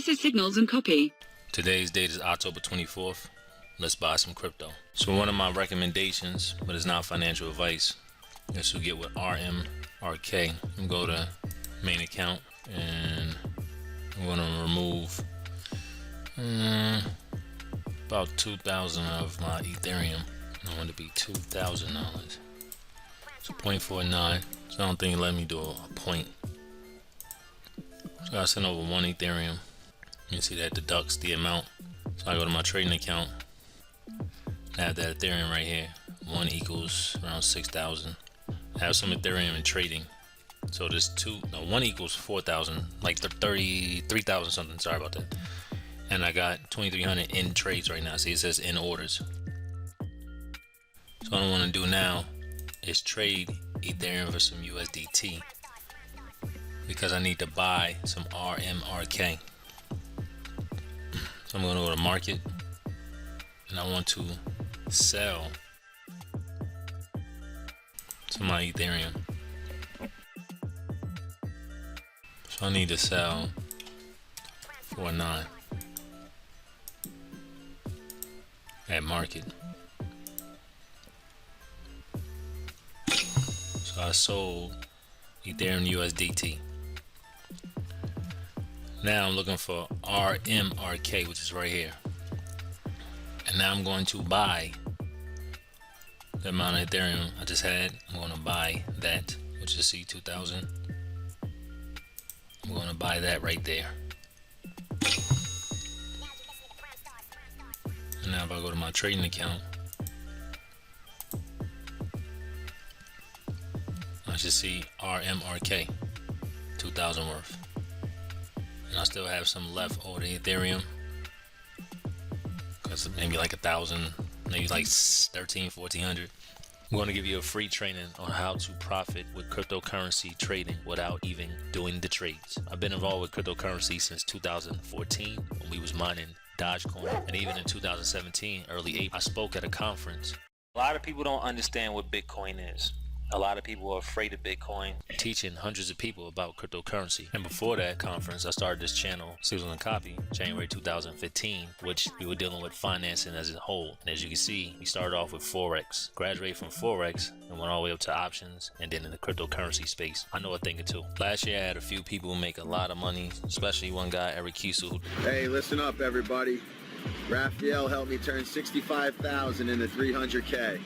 This is Signals and Copy. Today's date is October 24th. Let's buy some crypto. So one of my recommendations, but it's not financial advice, is to get with RMRK and go to main account, and I'm going to remove about 2,000 of my Ethereum. I want it to be $2,000. So 0.49. So I don't think it let me do a point. So I send over one Ethereum. You see that deducts the amount. So I go to my trading account. I have that Ethereum right here. 1 equals around 6,000. I have some Ethereum in trading. So this 1 equals 4,000, like 33,000 something. Sorry about that. And I got 2,300 in trades right now. See, it says in orders. So what I want to do now is trade Ethereum for some USDT, because I need to buy some RMRK. So I'm going to go to market, and I want to sell some of my Ethereum. So I need to sell for 9 at market. So I sold Ethereum USDT. Now I'm looking for RMRK, which is right here. And now I'm going to buy the amount of Ethereum I just had. I'm going to buy that, which is C2000. I'm going to buy that right there. And now if I go to my trading account, I should see RMRK 2,000 worth. And I still have some left over the Ethereum, because maybe like 1,000, maybe like 1,400. I'm going to give you a free training on how to profit with cryptocurrency trading without even doing the trades. I've been involved with cryptocurrency since 2014 when we was mining Dogecoin, and even in 2017, early April, I spoke at a conference. A lot of people don't understand what Bitcoin is. A lot of people are afraid of Bitcoin, teaching hundreds of people about cryptocurrency. And before that conference, I started this channel, Signals and Copy, January 2015, which we were dealing with financing as a whole. And as you can see, we started off with Forex, graduated from Forex, and went all the way up to options, and then in the cryptocurrency space. I know a thing or two. Last year, I had a few people make a lot of money, especially one guy, Eric Kiesel. Hey, listen up, everybody. Raphael helped me turn 65,000 into 300K.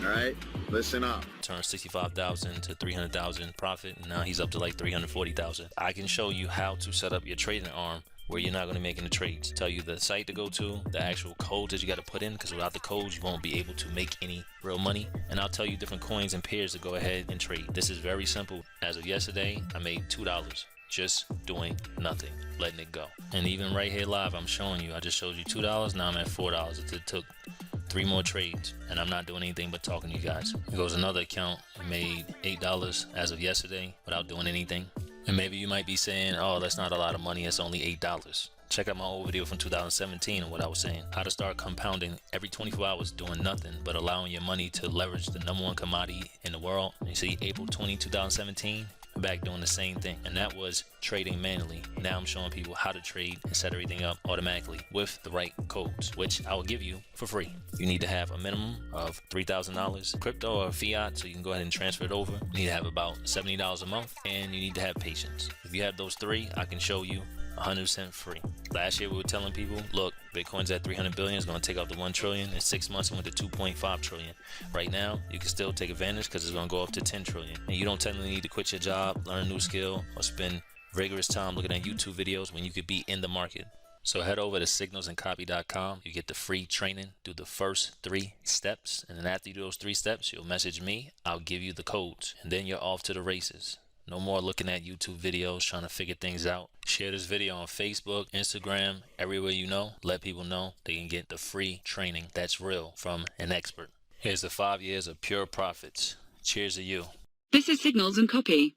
All right, listen up. Turned 65,000 to 300,000 profit, and now he's up to like 340,000. I can show you how to set up your trading arm where you're not going to make any trades. Tell you the site to go to, the actual codes that you got to put in, because without the codes you won't be able to make any real money. And I'll tell you different coins and pairs to go ahead and trade. This is very simple. As of yesterday, I made $2 just doing nothing, letting it go. And even right here live, I'm showing you, I just showed you $2. Now I'm at $4. It took 3 more trades, and I'm not doing anything but talking to you guys. It goes another account, it made $8 as of yesterday without doing anything. And maybe you might be saying, oh, that's not a lot of money, it's only $8. Check out my old video from 2017 and what I was saying. How to start compounding every 24 hours doing nothing but allowing your money to leverage the #1 commodity in the world. And you see April 20, 2017, I'm back doing the same thing, and that was trading manually. Now I'm showing people how to trade and set everything up automatically with the right codes, which I will give you for free. You need to have a minimum of $3,000 crypto or fiat, so you can go ahead and transfer it over. You need to have about $70 a month, and you need to have patience. If you have those 3, I can show you 100% free. Last year we were telling people, look, Bitcoin's at 300 billion, it's going to take out the 1 trillion. In 6 months it went to 2.5 trillion. Right now you can still take advantage because it's going to go up to 10 trillion. And you don't technically need to quit your job, learn a new skill, or spend rigorous time looking at YouTube videos when you could be in the market. So head over to signalsandcopy.com. You get the free training. Do the first 3 steps, and then after you do those 3 steps, you'll message me. I'll give you the codes, and then you're off to the races. No more looking at YouTube videos trying to figure things out. Share this video on Facebook, Instagram, everywhere you know. Let people know they can get the free training that's real from an expert. Here's the 5 years of pure profits. Cheers to you. This is Signals and Copy.